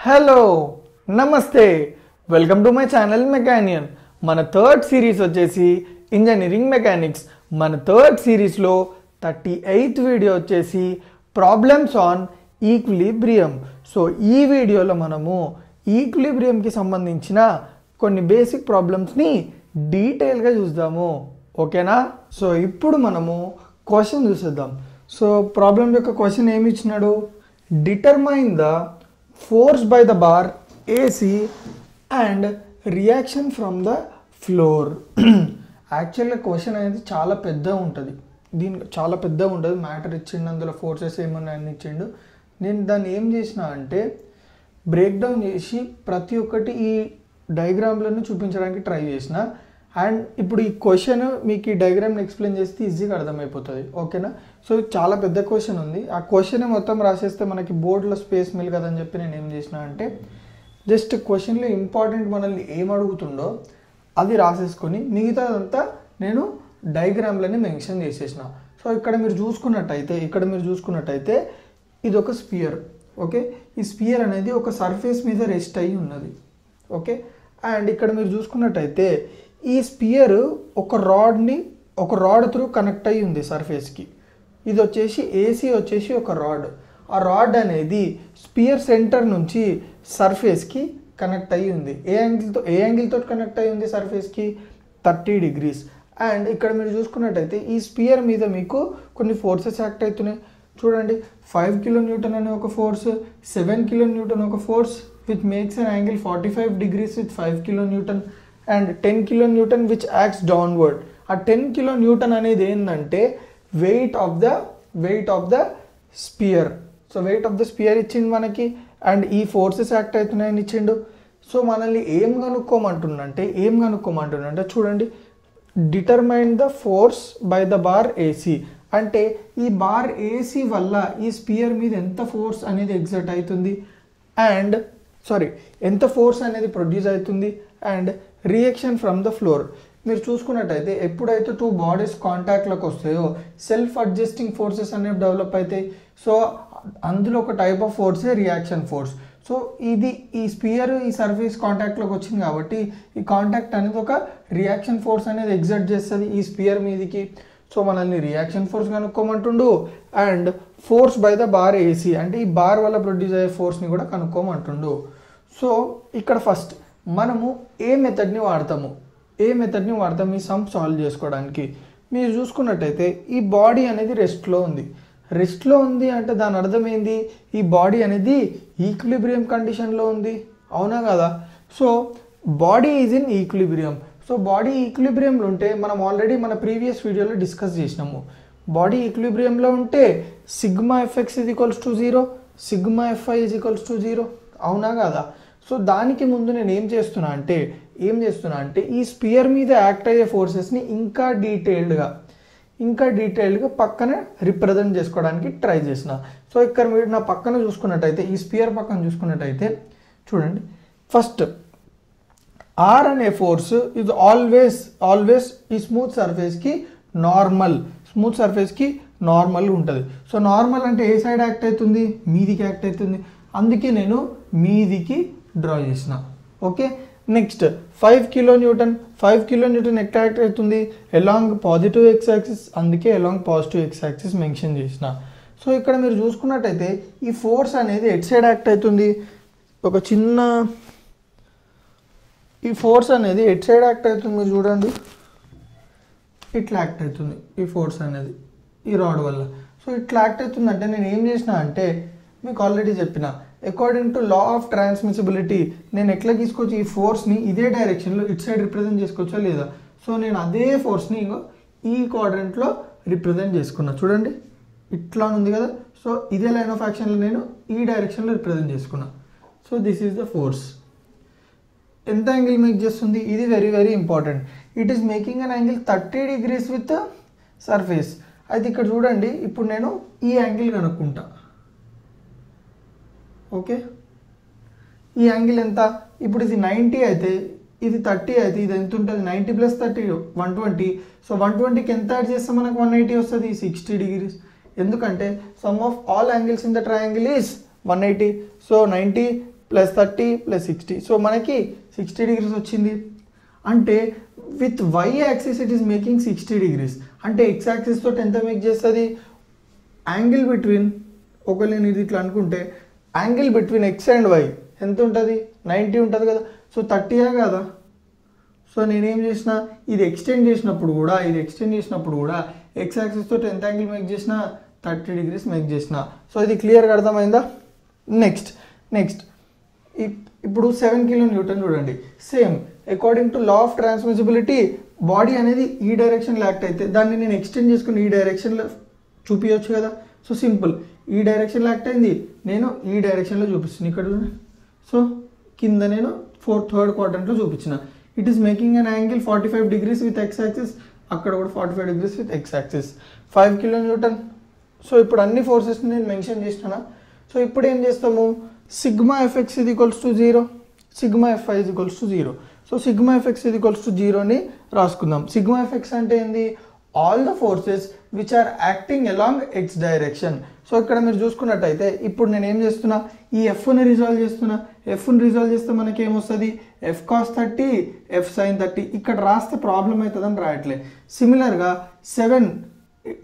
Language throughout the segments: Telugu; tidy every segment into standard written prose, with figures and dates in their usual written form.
హలో నమస్తే వెల్కమ్ టు మై ఛానల్ మెకానియన్. మన థర్డ్ సిరీస్ వచ్చేసి ఇంజనీరింగ్ మెకానిక్స్. మన థర్డ్ సిరీస్లో 38th వీడియో వచ్చేసి ప్రాబ్లమ్స్ ఆన్ ఈక్విలిబ్రియం. సో ఈ వీడియోలో మనము ఈక్విలిబ్రియంకి సంబంధించిన కొన్ని బేసిక్ ప్రాబ్లమ్స్ని డీటెయిల్గా చూద్దాము. ఓకేనా? సో ఇప్పుడు మనము క్వశ్చన్ చూసేద్దాం. సో ప్రాబ్లం యొక్క క్వశ్చన్ ఏమి ఇచ్చినాడు? Determine the force by the bar AC and reaction from the floor. యాక్చువల్గా క్వశ్చన్ అనేది చాలా పెద్దగా ఉంటుంది. చాలా పెద్దగా ఉంటుంది. మ్యాటర్ ఇచ్చిండు, అందులో ఫోర్సెస్ ఏమన్నా అన్ని ఇచ్చిండు. నేను దాన్ని ఏం చేసిన అంటే బ్రేక్ డౌన్ చేసి ప్రతి ఒక్కటి ఈ డయాగ్రామ్లను చూపించడానికి ట్రై చేసిన. అండ్ ఇప్పుడు ఈ క్వశ్చన్ మీకు ఈ డయాగ్రామ్ని ఎక్స్ప్లెయిన్ చేస్తే ఈజీగా అర్థమైపోతుంది. ఓకేనా? సో చాలా పెద్ద క్వశ్చన్ ఉంది. ఆ క్వశ్చన్ మొత్తం రాసేస్తే మనకి బోర్డులో స్పేస్ మిల్ కదని చెప్పి నేను ఏం చేసిన అంటే జస్ట్ క్వశ్చన్లో ఇంపార్టెంట్ మనల్ని ఏం అడుగుతుండో అది రాసేసుకొని మిగతాదంతా నేను డయాగ్రామ్లని మెన్షన్ చేసేసిన. సో ఇక్కడ మీరు చూసుకున్నట్టయితే ఇది ఒక స్పియర్. ఓకే, ఈ స్పియర్ అనేది ఒక సర్ఫేస్ మీద రెస్ట్ అయ్యి ఉన్నది. ఓకే, అండ్ ఇక్కడ మీరు చూసుకున్నట్టయితే ఈ స్పియర్ ఒక రాడ్ త్రూ కనెక్ట్ అయ్యి ఉంది సర్ఫేస్కి. ఇది వచ్చేసి ఏసీ వచ్చేసి ఒక రాడ్. ఆ రాడ్ అనేది స్పియర్ సెంటర్ నుంచి సర్ఫేస్కి కనెక్ట్ అయ్యి ఉంది. ఏ యాంగిల్తో కనెక్ట్ అయ్యి ఉంది సర్ఫేస్కి? 30 degrees. అండ్ ఇక్కడ మీరు చూసుకున్నట్టయితే ఈ స్పియర్ మీద మీకు కొన్ని ఫోర్సెస్ యాక్ట్ అవుతున్నాయి. చూడండి, 5 kN అనే ఒక ఫోర్స్, 7 kN ఒక force which makes an angle 45 degrees with 5 kN and 10 kN which acts downward. ఆ 10 kN అనేది ఏంటంటే wait of the spear. So wait of the spear ఇచ్చిండు మనకి, అండ్ ఈ ఫోర్సెస్ యాక్ట్ అవుతున్నాయని ఇచ్చిండు. సో మనల్ని ఏం కనుక్కోమంటుందంటే చూడండి, determine the force by the bar AC. అంటే ఈ బార్ ఏసీ వల్ల ఈ స్పియర్ మీద ఎంత ఫోర్స్ అనేది ఎగ్జర్ట్ అవుతుంది అండ్ ఎంత ఫోర్స్ అనేది ప్రొడ్యూస్ అవుతుంది and reaction from the floor. మీరు చూసుకున్నట్టయితే ఎప్పుడైతే టూ బాడీస్ కాంటాక్ట్లోకి వస్తాయో సెల్ఫ్ అడ్జస్టింగ్ ఫోర్సెస్ అనేవి డెవలప్ అవుతాయి. సో అందులో ఒక టైప్ ఆఫ్ ఫోర్సే రియాక్షన్ ఫోర్స్. సో ఈ స్పియర్ ఈ సర్ఫేస్ కాంటాక్ట్లోకి వచ్చింది కాబట్టి ఈ కాంటాక్ట్ అనేది ఒక రియాక్షన్ ఫోర్స్ అనేది ఎగ్జర్ట్ చేస్తుంది ఈ స్పియర్ మీదకి. సో మనల్ని రియాక్షన్ ఫోర్స్ కనుక్కోమంటుండు and force by the bar AC అంటే ఈ బార్ వల్ల ప్రొడ్యూస్ అయ్యే ఫోర్స్ని కూడా కనుక్కోమంటుండు. సో ఇక్కడ ఫస్ట్ మనము ఏ మెథడ్ని వాడతాము ఈ సమ్ సాల్వ్ చేసుకోవడానికి. మీరు చూసుకున్నట్టయితే ఈ బాడీ అనేది రెస్ట్లో ఉంది అంటే దాని అర్థం ఏంది? ఈ బాడీ అనేది ఈక్విలిబ్రియం కండిషన్లో ఉంది. అవునా కదా? So body is in equilibrium. So body ఈక్విలిబ్రియంలో ఉంటే మనం ఆల్రెడీ మన ప్రీవియస్ వీడియోలో డిస్కస్ చేసినాము. బాడీ ఈక్విలిబ్రియంలో ఉంటే sigma F X is equals to 0, sigma f i is equals to 0. అవునా కదా? సో దానికి ముందు నేను ఏం చేస్తున్నా అంటే ఈ స్పియర్ మీద యాక్ట్ అయ్యే ఫోర్సెస్ని ఇంకా డీటెయిల్డ్గా పక్కన రిప్రజెంట్ చేసుకోవడానికి ట్రై చేసిన. సో ఇక్కడ మీరు నా పక్కన చూసుకున్నట్టయితే ఈ స్పియర్ పక్కన చూసుకున్నట్టయితే చూడండి, ఫస్ట్ ఆర్ అనే ఫోర్స్ ఇది ఆల్వేస్ ఈ స్మూత్ సర్ఫేస్కి నార్మల్ ఉంటుంది. సో నార్మల్ అంటే ఏ సైడ్ యాక్ట్ అవుతుంది? మీదికి యాక్ట్ అవుతుంది. అందుకే నేను మీదికి డ్రా చేసిన. ఓకే, నెక్స్ట్ 5 kN ఎక్కడ యాక్ట్ అవుతుంది? Along positive X axis. అందుకే along positive X axis mention చేసిన. సో ఇక్కడ మీరు చూసుకున్నట్టయితే ఈ ఫోర్స్ అనేది ఎట్ సైడ్ యాక్ట్ అవుతుంది? ఈ ఫోర్స్ అనేది ఎట్ సైడ్ యాక్ట్ అవుతుంది? మీరు చూడండి, ఇట్లా యాక్ట్ అవుతుంది ఈ ఫోర్స్ అనేది ఈ రాడ్ వల్ల. సో ఇట్లా యాక్ట్ అవుతుందంటే నేను ఏం చేసిన అంటే మీకు ఆల్రెడీ చెప్పిన according to law of transmissibility నేను ఎట్లా తీసుకొచ్చి ఈ ఫోర్స్ని ఇదే డైరెక్షన్లో ఇట్ సైడ్ రిప్రజెంట్ చేసుకోవచ్చా లేదా? సో నేను అదే ఫోర్స్ని ఈ క్వాడ్రంట్లో రిప్రజెంట్ చేసుకున్నా. చూడండి, ఇట్లా ఉంది కదా. సో ఇదే లైన్ ఆఫ్ యాక్షన్లో నేను ఈ డైరెక్షన్లో రిప్రజెంట్ చేసుకున్నా. So this is the force. ఎంత యాంగిల్ మేక్ చేస్తుంది? ఇది very very important. It is making an angle 30 degrees with surface. అయితే ఇక్కడ చూడండి, ఇప్పుడు నేను ఈ యాంగిల్ కనుక్కుంటా. ఓకే, ఈ యాంగిల్ ఎంత? ఇప్పుడు ఇది 90 అయితే ఇది 30 అయితే ఇది ఎంత ఉంటుంది? 90 + 30 120. సో 120కి ఎంత యాడ్ చేస్తే మనకు 180 వస్తుంది? 60 degrees. ఎందుకంటే sum of all angles in the triangle is 180. So 90 plus 30 plus 60. So మనకి 60 degrees వచ్చింది. అంటే with Y axis it is making 60 degrees. అంటే ఎక్స్ యాక్సిస్ తోటి ఎంత మేక్ చేస్తుంది? యాంగిల్ బిట్వీన్, ఒకవేళ నేను ఇది ఇట్లా అనుకుంటే angle between X and Y ఎంత ఉంటుంది? 90 ఉంటుంది కదా. సో 30 కదా. సో నేనేం చేసిన, ఇది ఎక్స్టెండ్ చేసినప్పుడు కూడా ఎక్స్ యాక్సిస్ తోటి ఎంత యాంగిల్ మేక్ చేసిన? 30 degrees మేక్ చేసిన. సో ఇది క్లియర్గా అర్థమైందా? నెక్స్ట్ ఇప్పుడు 7 kN చూడండి. Same according to law of transmissibility body అనేది ఈ డైరెక్షన్లో యాక్ట్ అయితే దాన్ని నేను ఎక్స్టెండ్ చేసుకుని ఈ డైరెక్షన్లో చూపించవచ్చు కదా. సో సింపుల్, ఈ డైరెక్షన్లో యాక్ట్ అయింది, నేను ఈ డైరెక్షన్లో చూపిస్తున్నాను ఇక్కడ. సో కింద నేను థర్డ్ క్వాడ్రంట్లో చూపించిన. It is making an angle 45 degrees with X axis, అక్కడ కూడా 45 degrees with X axis, 5 kN. So ఇప్పుడు అన్ని ఫోర్సెస్ని నేను మెన్షన్ చేసినా. సో ఇప్పుడు ఏం చేస్తాము? సిగ్మా ఎఫ్ఎక్స్ ఇది ఈక్వల్స్ టు 0, సిగ్మా ఎఫ్ఐ ఇది equals to 0. So sigma F X ఇది ఈక్వల్స్ టు 0ని రాసుకుందాం. సిగ్మా ఎఫ్ఎక్స్ అంటే ఏంది? All the forces which are acting along X direction. So ఇక్కడ మీరు చూసుకున్నట్టయితే ఇప్పుడు నేను ఏం చేస్తున్నా, ఈ ఎఫ్ని రిజాల్వ్ చేస్తున్నా. ఎఫ్ని రిజాల్వ్ చేస్తే మనకి ఏమొస్తుంది? F cos 30 F sine 30. ఇక్కడ రాస్తే ప్రాబ్లం అవుతుందని రాయట్లే. సిమిలర్గా 7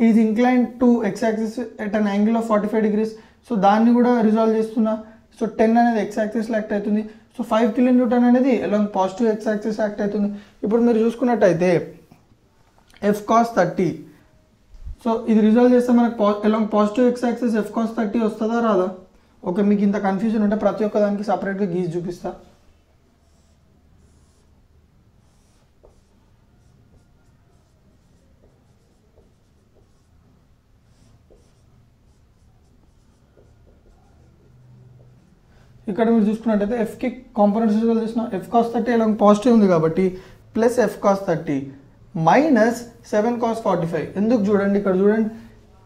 is incline to X axis at an angle of 45 degrees. So దాన్ని కూడా రిజాల్వ్ చేస్తున్నా. సో 10 అనేది ఎక్స్ యాక్సిస్లో యాక్ట్ అవుతుంది. సో 5 kN అనేది along positive X axis act అవుతుంది. ఇప్పుడు మీరు చూసుకున్నట్టయితే ఎఫ్ కాస్ 30, సో ఇది రిజాల్వ్ చేస్తే మనకు along positive X axis F cos 30 వస్తుందా రాదా? ఓకే, మీకు ఇంత కన్ఫ్యూజన్ ఉంటే ప్రతి ఒక్క దానికి సపరేట్గా గీసి చూపిస్తా. ఇక్కడ మీరు చూసుకున్నట్టయితే ఎఫ్కి కాంపోనెంట్స్ రిజాల్వ్ చేసిన. ఎఫ్ కాస్ 30 అలాంగ్ పాజిటివ్ ఉంది కాబట్టి plus F cos 30 minus 7 cos 45. ఎందుకు చూడండి, ఇక్కడ చూడండి,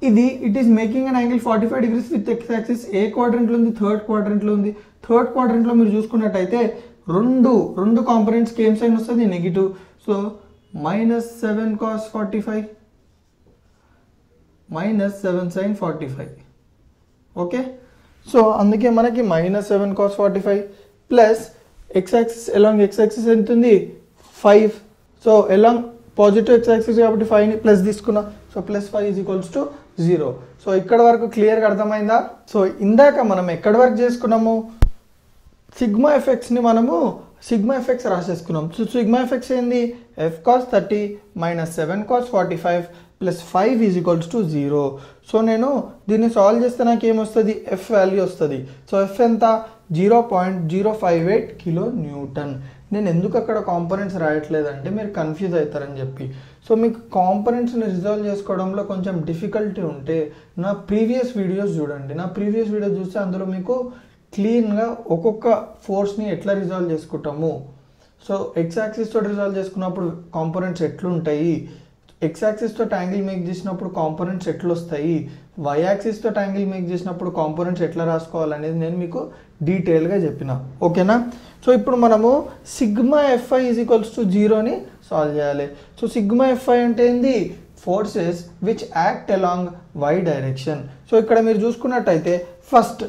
ఇది it is making an angle 45 degrees with X axis. ఏ క్వాడ్రంట్లో ఉంది? థర్డ్ క్వాడ్రంట్లో ఉంది. థర్డ్ క్వాడ్రంట్లో మీరు చూసుకున్నట్టయితే రెండు కాంపోనెంట్స్కి ఏం సైన్ వస్తుంది? Negative. So minus 7 cos 45 minus 7 sin 45. Okay, so అందుకే మనకి minus 7 cos 45 plus X axis along X axis ఎంత ఉంది? 5. So along positive X axis కాబట్టి 5ని ప్లస్ తీసుకున్నా. So plus 5 is equals to 0. So ఇక్కడ వరకు క్లియర్గా అర్థమైందా? సో ఇందాక మనం ఎక్కడి వరకు చేసుకున్నాము? సిగ్మా ఎఫెక్ట్స్ని మనము సిగ్మా ఎఫెక్ట్స్ రాసేసుకున్నాం. సో సిగ్మా ఎఫెక్ట్స్ ఏంది? F cos 30 minus 7 cos 45 plus 5 is equals to 0. So నేను దీన్ని సాల్వ్ చేస్తే నాకు ఏమొస్తుంది? ఎఫ్ వాల్యూ వస్తుంది. సో ఎఫ్ ఎంత? 0.058 kN. నేను ఎందుకు అక్కడ కాంపోనెంట్స్ రాయట్లేదంటే మీరు కన్ఫ్యూజ్ అవుతారని చెప్పి. సో మీకు కాంపోనెంట్స్ని రిజాల్వ్ చేసుకోవడంలో కొంచెం డిఫికల్టీ ఉంటే నా ప్రీవియస్ వీడియోస్ చూడండి. నా ప్రీవియస్ వీడియోస్ చూస్తే అందులో మీకు క్లీన్గా ఒక్కొక్క ఫోర్స్ని ఎట్లా రిజాల్వ్ చేసుకుంటాము, సో ఎక్స్ యాక్సిస్ తోటి రిజాల్వ్ చేసుకున్నప్పుడు కాంపోనెంట్స్ ఎట్లుంటాయి, ఎక్స్ యాక్సిస్ తోటి యాంగిల్ మేక్ చేసినప్పుడు కాంపోనెంట్స్ ఎట్లా వస్తాయి, వై యాక్సిస్ తోటి యాంగిల్ మేక్ చేసినప్పుడు కాంపోనెంట్స్ ఎట్లా రాసుకోవాలనేది నేను మీకు డీటెయిల్గా చెప్పిన. ఓకేనా? సో ఇప్పుడు మనము sigma f i is equals to 0ని సాల్వ్ చేయాలి. సో సిగ్మా ఎఫ్ఐ అంటే ఏంది? Forces which act along Y direction. So ఇక్కడ మీరు చూసుకున్నట్టయితే first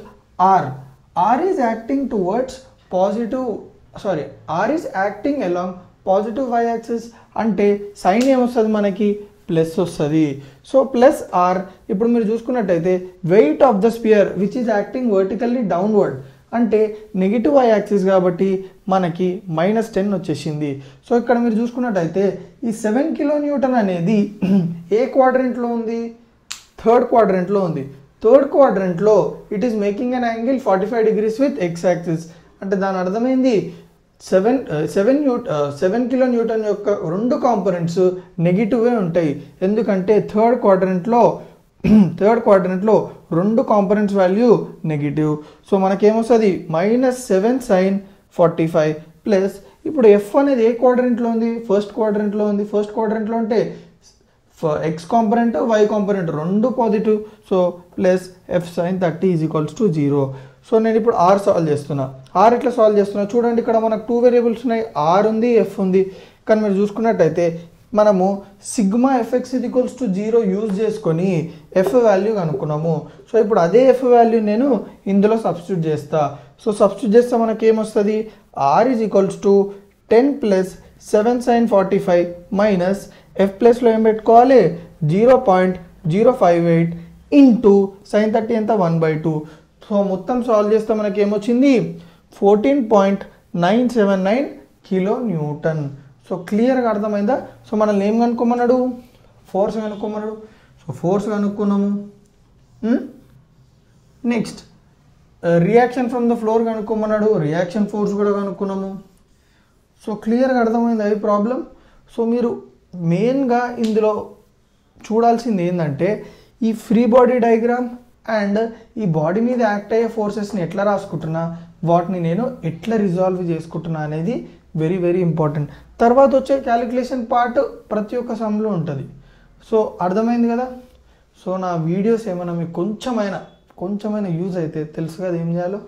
R is acting towards positive, sorry, R is acting along positive y axis అంటే సైన్ ఏమొస్తుంది మనకి? ప్లస్ వస్తుంది. So plus R. ఇప్పుడు మీరు చూసుకున్నట్టయితే weight of the sphere which is acting vertically downward అంటే నెగిటివ్ y యాక్సిస్ కాబట్టి మనకి -10 వచ్చేసింది. సో ఇక్కడ మీరు చూసుకున్నట్టయితే ఈ 7 kN అనేది ఏ క్వాడ్రంట్లో ఉంది? థర్డ్ క్వాడ్రంట్లో ఉంది. థర్డ్ క్వాడ్రంట్లో it is making an angle 45 degrees with X axis. అంటే దాని అర్థమైంది 7 kN యొక్క రెండు కాంపోనెంట్స్ నెగిటివే ఉంటాయి. ఎందుకంటే థర్డ్ క్వాడ్రంట్లో రెండు కాంపోనెంట్స్ వాల్యూ నెగిటివ్. సో మనకేమొస్తుంది? -7 sin 45 ప్లస్ ఇప్పుడు ఎఫ్ అనేది ఏ క్వాడ్రంట్లో ఉంది? ఫస్ట్ క్వాడ్రంట్లో ఉంది. ఫస్ట్ క్వాడ్రంట్లో అంటే ఎక్స్ కాంపోనెంట్ వై కాంపోనెంట్ రెండు positive. So plus F sine 30 is equals to 0. So నేను ఇప్పుడు ఆర్ సాల్వ్ చేస్తున్నా. ఆర్ ఎట్లా సాల్వ్ చేస్తున్నా చూడండి. ఇక్కడ మనకు 2 వేరియబుల్స్ ఉన్నాయి, ఆర్ ఉంది, ఎఫ్ ఉంది. కానీ మీరు చూసుకున్నట్టయితే మనము సిగ్మా ఎఫ్ఎక్స్ ఇది ఈక్వల్స్ టు 0 యూజ్ చేసుకొని ఎఫ్ వాల్యూ కనుక్కున్నాము. సో ఇప్పుడు అదే ఎఫ్ వాల్యూ నేను ఇందులో సబ్స్టిట్యూట్ చేస్తా. సో సబ్స్టిట్యూట్ చేస్తే మనకి ఏమొస్తుంది, R is equals to 10 plus 7 sin 45 minus F ప్లస్లో ఏం పెట్టుకోవాలి 0.058 ఇంటూ sin 30 ఎంత 1/2. సో మొత్తం సాల్వ్ చేస్తే మనకి ఏమొచ్చింది 14.979 కిలో న్యూటన్. సో క్లియర్గా అర్థమైందా. సో మనల్ని ఏం కనుక్కోమన్నాడు, ఫోర్స్ కనుక్కోమన్నాడు. సో ఫోర్స్ కనుక్కున్నాము. Next reaction from the floor కనుక్కోమన్నాడు, రియాక్షన్ ఫోర్స్ కూడా కనుక్కున్నాము. సో క్లియర్గా అర్థమైంది ఈ ప్రాబ్లం. సో మీరు మెయిన్గా ఇందులో చూడాల్సింది ఏంటంటే ఈ ఫ్రీ బాడీ డయాగ్రామ్ అండ్ ఈ బాడీ మీద యాక్ట్ అయ్యే ఫోర్సెస్ని ఎట్లా రాసుకుంటున్నా, వాటిని నేను ఎట్లా రిజాల్వ్ చేసుకుంటున్నా అనేది వెరీ వెరీ ఇంపార్టెంట్. తర్వాత వచ్చే క్యాలిక్యులేషన్ పార్ట్ ప్రతి ఒక్క సమ్లో ఉంటుంది. సో అర్థమైంది కదా. సో నా వీడియోస్ ఏమైనా మీకు కొంచెమైనా యూజ్ అయితే తెలుసు కదా ఏం చేయాలో.